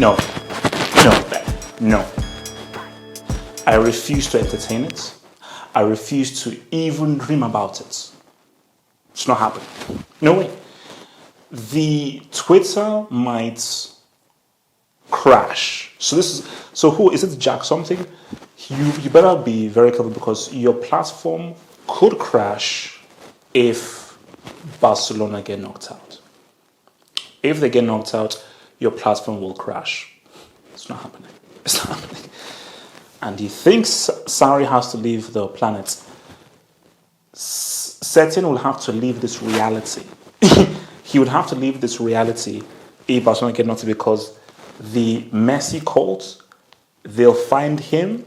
No, no, no. I refuse to entertain it. I refuse to even dream about it. It's not happening. No way. The Twitter might crash. So who is it? Jack something? You better be very careful because your platform could crash if Barcelona get knocked out. If they get knocked out, your platform will crash. It's not happening. It's not happening. And he thinks Sarri has to leave the planet. Setien will have to leave this reality. He would have to leave this reality if Barcelona get knocked out because the Messi cult, they'll find him,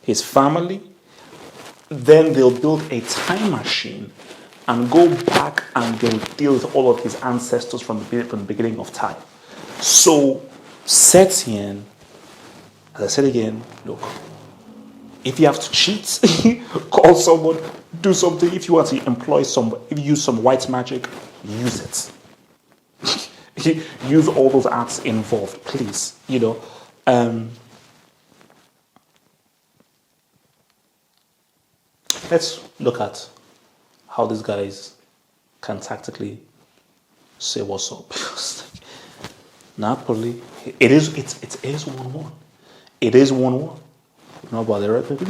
his family, then they'll build a time machine and go back and they'll deal with all of his ancestors from the beginning of time. So Setien, as I said again, look, if you have to cheat, call someone, do something. If you want to employ someone, if you use some white magic, use it. Use all those acts involved, please. Let's look at how these guys can tactically say what's up. Napoli, it is 1-1. It is 1-1. No bother. Let's look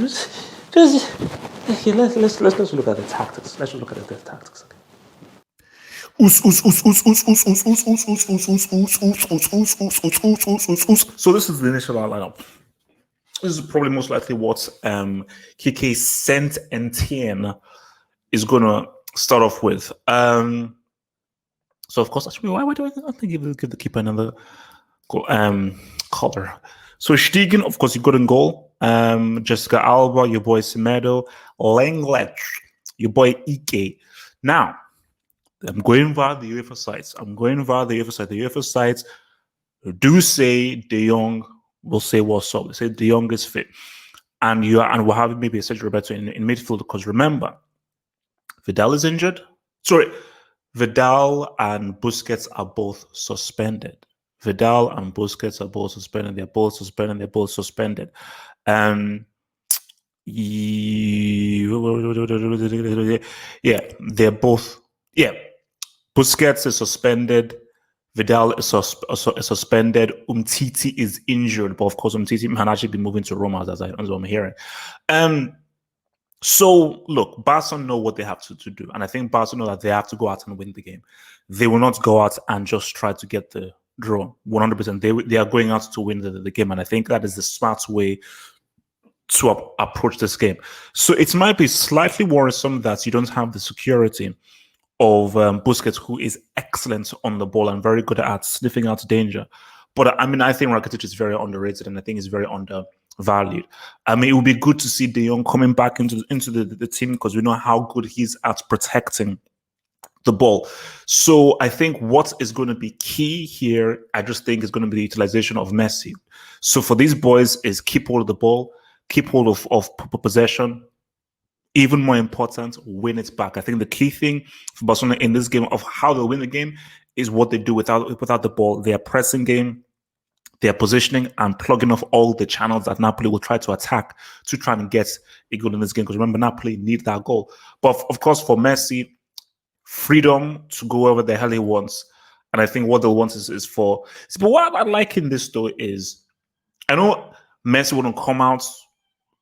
at the tactics. Let's look at the tactics. So this is the initial lineup. This is probably most likely what Kike Saint-Etienne is gonna start off with. So of course, actually, why do I think give the keeper another color? So Stegen, of course, you got in goal. Jessica Alba, your boy Semedo, Lenglet, your boy Ike. Now, I'm going via the UEFA sites. The UEFA sites do say De Jong will say what's up. They say De Jong is fit. And we'll have maybe a Sergio Roberto in midfield because remember, Vidal is injured. Sorry, Vidal and Busquets are both suspended. Vidal and Busquets are both suspended. They're both suspended. Yeah, they're both. Yeah, Busquets is suspended. Vidal is suspended. Umtiti is injured, but of course, Umtiti might actually be moving to Roma, as I'm hearing. So look, Barcelona know what they have to do, and I think Barcelona know that they have to go out and win the game. They will not go out and just try to get the draw 100%. They are going out to win the game, and I think that is the smart way to approach this game. So it might be slightly worrisome that you don't have the security of Busquets, who is excellent on the ball and very good at sniffing out danger. But I mean, I think Rakitic is very underrated, and I think he's very undervalued. I mean, it would be good to see De Jong coming back into the team because we know how good he's at protecting the ball. So I think what is going to be key here, I just think, is going to be the utilization of Messi. So for these boys is keep hold of the ball, keep hold of possession. Even more important, win it back. I think the key thing for Barcelona in this game of how they'll win the game is what they do without the ball. Their pressing game, their positioning, and plugging off all the channels that Napoli will try to attack to try and get a goal in this game. Because remember, Napoli need that goal. But of course, for Messi, freedom to go wherever the hell he wants. And I think what they'll want is for... But what I like in this, though, is I know Messi wouldn't come out,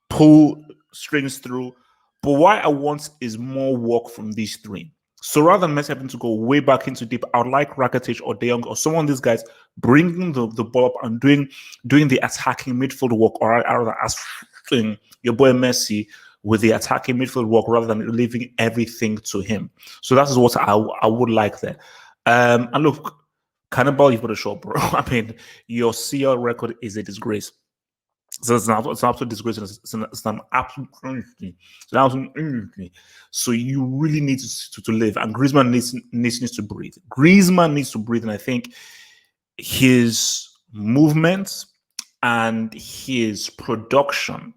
pull strings through, but what I want is more work from these three. So rather than Messi having to go way back into deep, I would like Rakitic or De Jong or someone of these guys bringing the ball up and doing the attacking midfield work, or rather asking your boy Messi with the attacking midfield work rather than leaving everything to him. So that is what I would like there. And look, Cannibal, you've got a shot, bro. I mean, your CL record is a disgrace. So it's an absolute disgrace. It's an absolute injury. So you really need to live, and Griezmann needs to breathe. Griezmann needs to breathe, and I think his movement and his production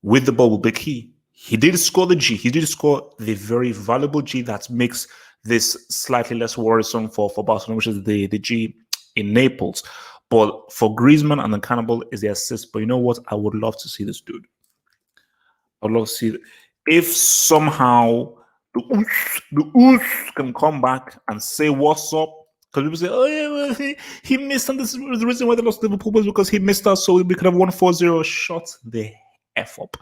with the ball will be key. He did score the G. He did score the very valuable G that makes this slightly less worrisome for Barcelona, which is the G in Naples. But for Griezmann and the cannibal is the assist. But you know what? I would love to see this dude. I would love to see it. If somehow the can come back and say what's up. Because people say, oh, yeah, well, he missed, and this is the reason why they lost Liverpool was because he missed us, so we could have won 4-0. Shut the F up.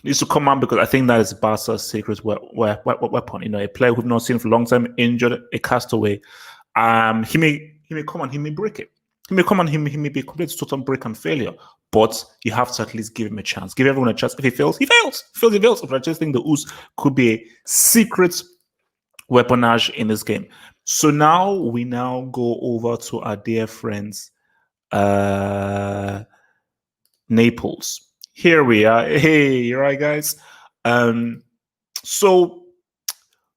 Needs to come out because I think that is Barca's secret weapon. You know, a player we've not seen for a long time, injured, a castaway. He may come and he may break it. He may come and he may be a complete total break and failure. But you have to at least give him a chance. Give everyone a chance. If he fails, he fails. He fails. But I just think the Us could be a secret weaponage in this game. So now we go over to our dear friends, Naples. Here we are. Hey, you're right, guys. So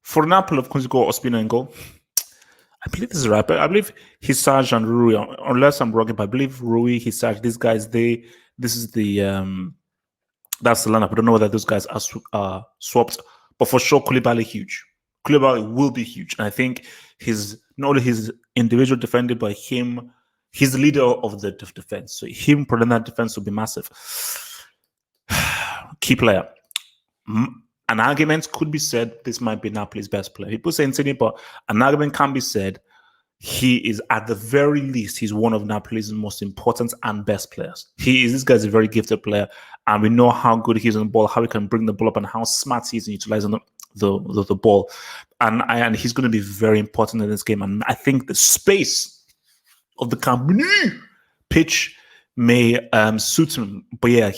for Napoli, of course, you go Ospina and goal. I believe this is right. But I believe Hisaj and Rui, unless I'm wrong, but I believe Rui, Hisaj, these guys, this is the that's the lineup. I don't know whether those guys are swapped, but for sure, Koulibaly huge. Koulibaly will be huge, and I think not only his individual defending, but he's the leader of the defense. So him putting that defense will be massive. Key player. An argument could be said this might be Napoli's best player. People say Insigne, but an argument can be said he is, at the very least, he's one of Napoli's most important and best players. This guy's a very gifted player, and we know how good he is on the ball, how he can bring the ball up, and how smart he is in utilizing the ball. And he's going to be very important in this game. And I think the space of the Camp Nou pitch may suit him. But yeah,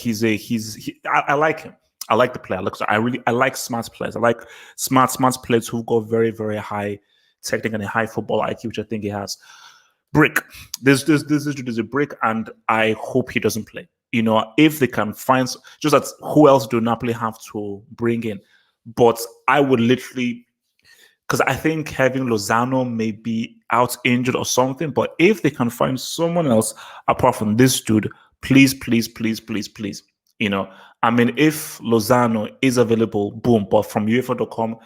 I like him. I like the player. I like smart players. I like smart players who've got very, very high technique and a high football IQ, which I think he has. Brick. This dude is a brick, and I hope he doesn't play. You know, if they can find just that, who else do Napoli have to bring in? But I would literally, because I think having Lozano may be out injured or something. But if they can find someone else apart from this dude, please. You know, I mean, if Lozano is available, boom. But from UEFA.com,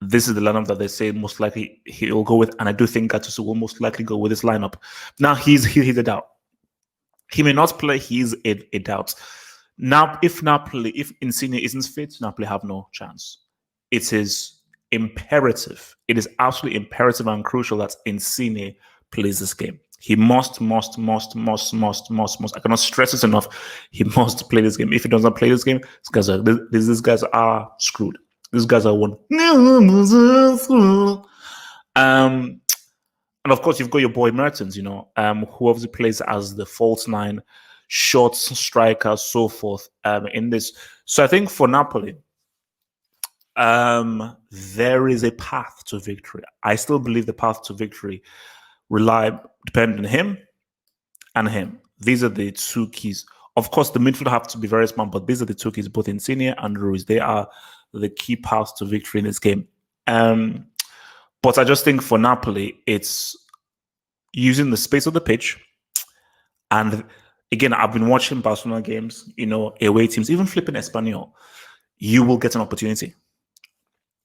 this is the lineup that they say most likely he'll go with. And I do think Gattuso will most likely go with this lineup. Now, he's a doubt. He may not play. He's a doubt. Now, if Insigne isn't fit, Napoli have no chance. It is imperative. It is absolutely imperative and crucial that Insigne plays this game. He must. I cannot stress this enough. He must play this game. If he doesn't play this game, these guys are screwed. These guys are one. And of course, you've got your boy Mertens, you know, who obviously plays as the false nine, short striker, so forth. In this, so I think for Napoli, there is a path to victory. I still believe the path to victory depend on him and him. These are the two keys. Of course, the midfield have to be very smart, but these are the two keys, both Insigne and Ruiz. They are the key paths to victory in this game. But I just think for Napoli, it's using the space of the pitch. And again, I've been watching Barcelona games, you know, away teams, even flipping Espanyol. You will get an opportunity,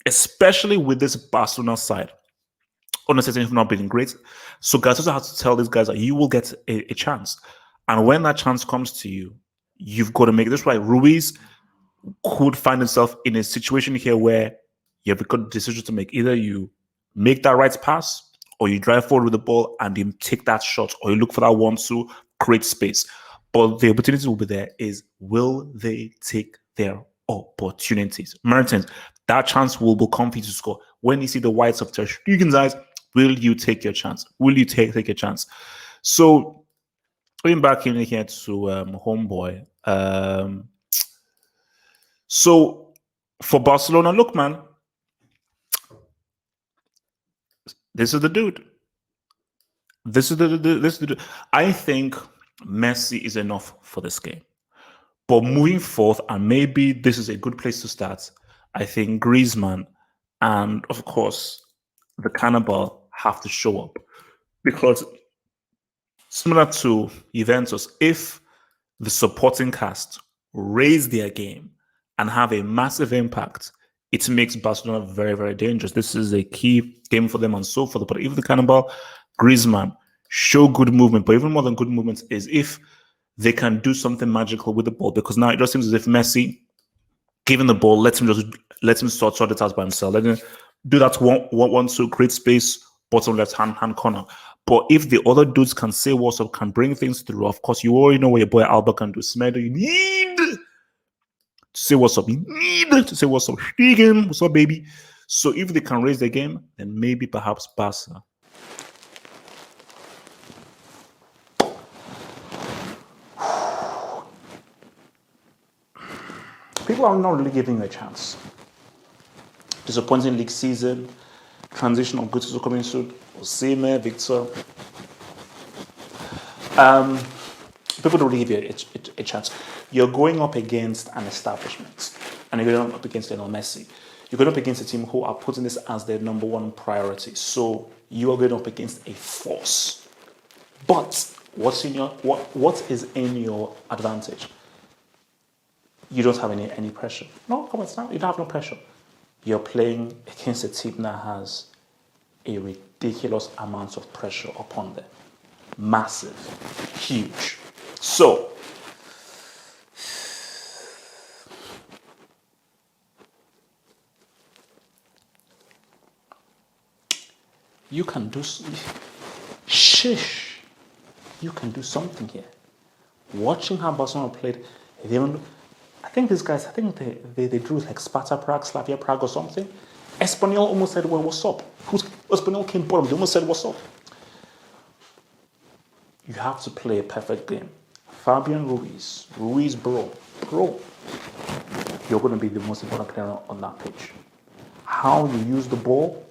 especially with this Barcelona side. Honestly, have not been great. So Gattuso has to tell these guys that you will get a chance. And when that chance comes to you, you've got to make this right. Ruiz could find himself in a situation here where you have got a decision to make. Either you make that right pass, or you drive forward with the ball and you take that shot, or you look for that 1-2, create space. But the opportunity will be there. Will they take their opportunities? Mertens, that chance will come for you to score. When you see the whites of Ter Stegen's eyes, will you take your chance? Will you take your chance? So going back in here to homeboy. So for Barcelona, look, man, this is the dude. This is the dude. I think Messi is enough for this game. But moving forth, and maybe this is a good place to start, I think Griezmann and, of course, the Cannibal have to show up. Because similar to Juventus, if the supporting cast raise their game and have a massive impact, it makes Barcelona very, very dangerous. This is a key game for them and so forth. But if the Cannibal, Griezmann show good movement, but even more than good movement is if they can do something magical with the ball, because now it just seems as if Messi, given the ball, let him sort it out by himself. Let him do that one two, create space, bottom left hand corner. But if the other dudes can say what's up, can bring things through, of course, you already know what your boy Alba can do. Smedo, you need to say what's up. You need to say what's up. What's up, baby? So if they can raise the game, then maybe perhaps Barca. People are not really giving you a chance. Disappointing league season, transition of goods coming soon. Osime, Victor. People don't really give you a chance. You're going up against an establishment, and you're going up against Lionel Messi. You're going up against a team who are putting this as their number one priority. So you are going up against a force. But what is in your advantage? You don't have any pressure. No, come on, it's not. You don't have no pressure. You're playing against a team that has a ridiculous amount of pressure upon them. Massive. Huge. So, you can do... Shish. You can do something here. Watching how Barcelona played, I think these guys, they drew like Sparta Prague, Slavia Prague or something. Espanyol almost said, well, what's up? Espanyol came bottom, they almost said, what's up? You have to play a perfect game. Fabian Ruiz, bro, you're going to be the most important player on that pitch. How you use the ball,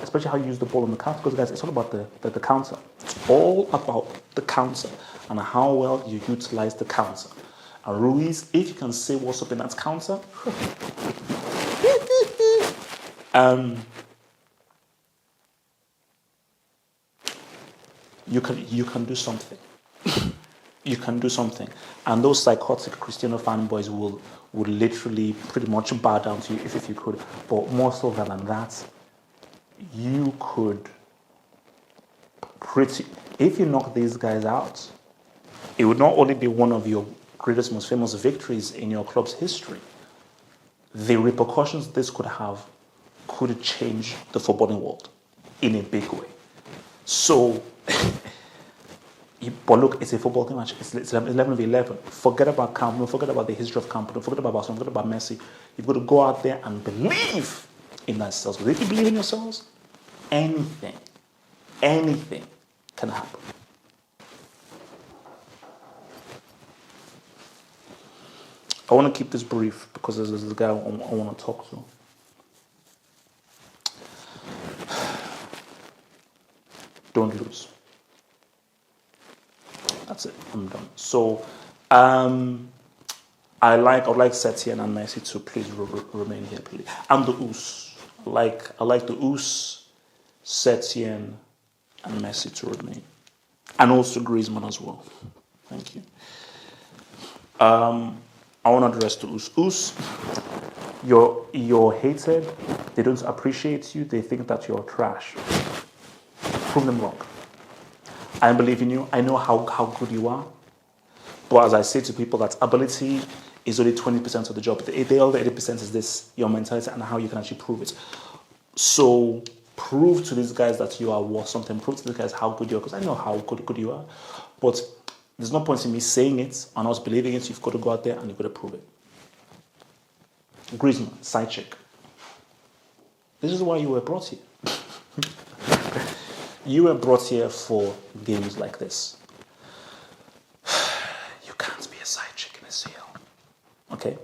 especially how you use the ball on the counter, because guys, it's all about the counter. It's all about the counter and how well you utilize the counter. And Ruiz, if you can say what's up in that counter, you can do something. You can do something. And those psychotic Cristiano fanboys would literally pretty much bow down to you if you could. But more so than that, you could if you knock these guys out, it would not only be one of your greatest, most famous victories in your club's history. The repercussions this could have could change the footballing world in a big way. So, but look, it's a football game match. It's 11v11. Forget about Camp Nou. Forget about the history of Camp Nou. Forget about Barcelona. Forget about Messi. You've got to go out there and believe in yourselves. But if you believe in yourselves, anything can happen. I want to keep this brief because there's a guy I want to talk to. Don't lose. That's it. I'm done. So, I'd like Setien and Messi to please remain here, please. And the Us. I like the Us, Setien, and Messi to remain, and also Griezmann as well. Thank you. I want to address the Us. You're hated. They don't appreciate you. They think that you're trash. Prove them wrong. I believe in you. I know how good you are. But as I say to people, that ability is only 20% of the job. The other 80% is this, your mentality and how you can actually prove it. So prove to these guys that you are worth something. Prove to these guys how good you are, because I know how good you are. But there's no point in me saying it and us believing it. You've got to go out there and you've got to prove it. Griezmann, side chick. This is why you were brought here. You were brought here for games like this. You can't be a side chick in a CL. Okay?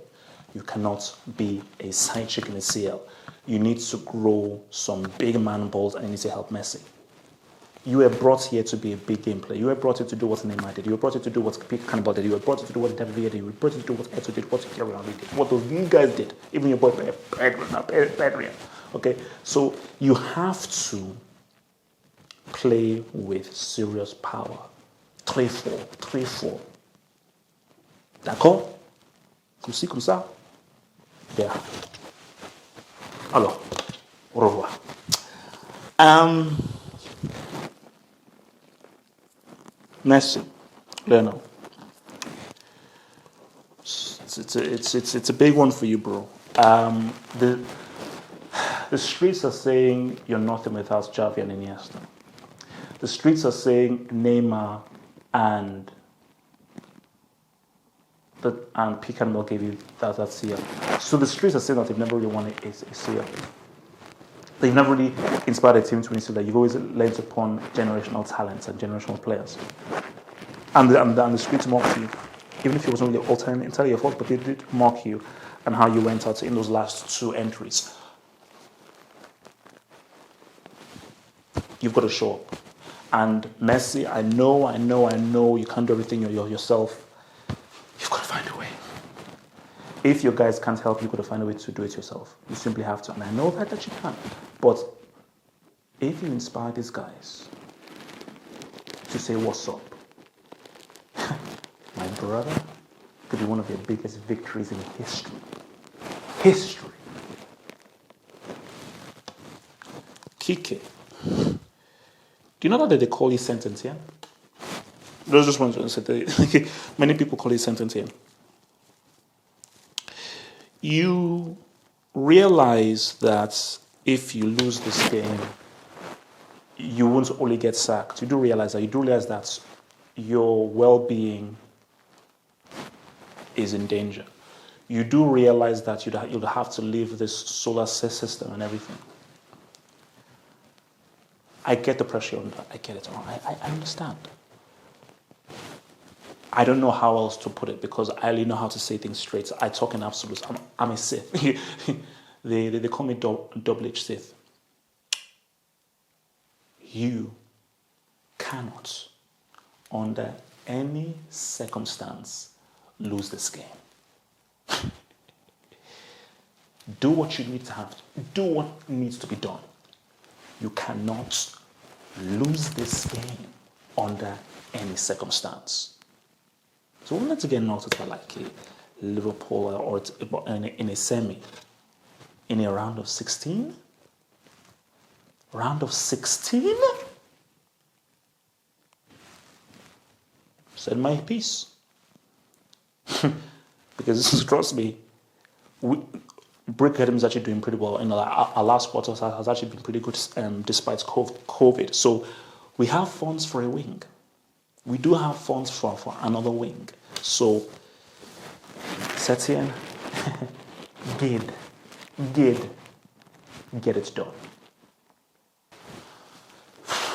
You cannot be a side chick in a CL. You need to grow some big man balls and you need to help Messi. You were brought here to be a big game player. You were brought here to do what Neymar did. You were brought here to do what Cannibal did. You were brought here to do what David did. You were brought here to do what Eto did, what Thierry Henry did, what those guys did. Even your boy Pedro. Okay? So you have to play with serious power. 3-4. 3-4. D'accord? Comme ci, comme ça. Bien. Alors, au revoir. Messi, Lionel. It's a big one for you, bro. The streets are saying you're nothing without Xavi and Iniesta. The streets are saying Neymar and Pique and Mel gave you that CL. So the streets are saying that they've never really won a CL. They've never really inspired a team to win, so that you've always lent upon generational talents and generational players. And the streets mocked you, even if it wasn't really entirely your fault, but they did mock you and how you went out in those last two entries. You've got to show up. And Messi, I know you can't do everything yourself. You've got to find a way. If your guys can't help, you've got to find a way to do it yourself. You simply have to. And I know that you can. But if you inspire these guys to say, what's up? My brother, could be one of their biggest victories in history. History. Kike. Do you know that they call it sentence here? There's just one to say many people call it sentence here. You realize that if you lose this game, you won't only get sacked. You do realize that your well-being is in danger. You do realize that you'll have to leave this solar system and everything. I get the pressure on that. I get it. I understand. I don't know how else to put it because I only know how to say things straight. I talk in absolutes. I'm a Sith. they call me double-edged Sith. You cannot, under any circumstance, lose this game. Do what you need to have. Do what needs to be done. You cannot lose this game under any circumstance. So we're not to get knocked out like a Liverpool or in a semi, in a round of 16. Round of 16? Said my piece. Because trust me, Brick is actually doing pretty well. Our last quarter has actually been pretty good despite COVID. So we have funds for a wing. We do have funds for another wing. So Setien, get it done.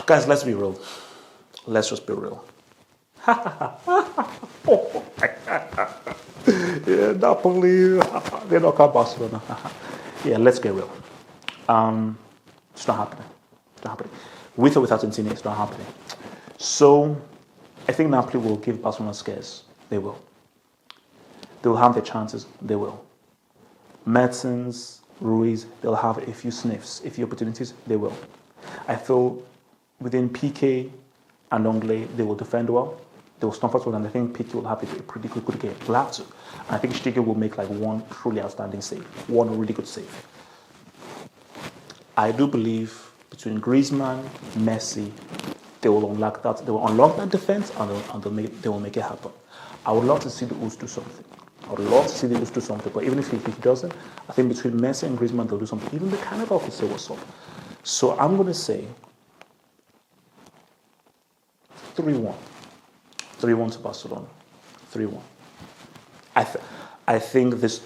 Guys, let's be real. Let's just be real. Yeah, Napoli, they're not called Barcelona. Yeah, let's get real. It's not happening. It's not happening. With or without Insigne, it's not happening. So, I think Napoli will give Barcelona scares. They will. They will have their chances. They will. Mertens, Ruiz, they'll have a few sniffs, a few opportunities. They will. I feel within PK and Longley, they will defend well. They will stomp us well, and I think PK will have a pretty good game. We'll have to. And I think Stiger will make like one truly outstanding save, one really good save. I do believe between Griezmann, Messi, they will unlock that. They will unlock that defense, and they will make it happen. I would love to see the Us do something. But even if he doesn't, I think between Messi and Griezmann, they'll do something. Even the Carnival could say what's up. So I'm going to say 3-1. 3-1 to Barcelona. 3-1. I think this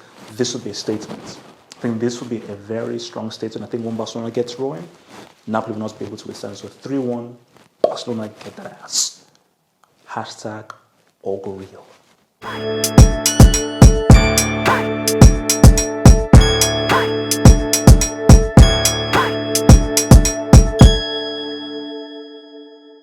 would be a statement. I think this would be a very strong statement. I think when Barcelona gets rolling, Napoli will not be able to withstand. So 3-1, Barcelona get that ass. #OgoReal.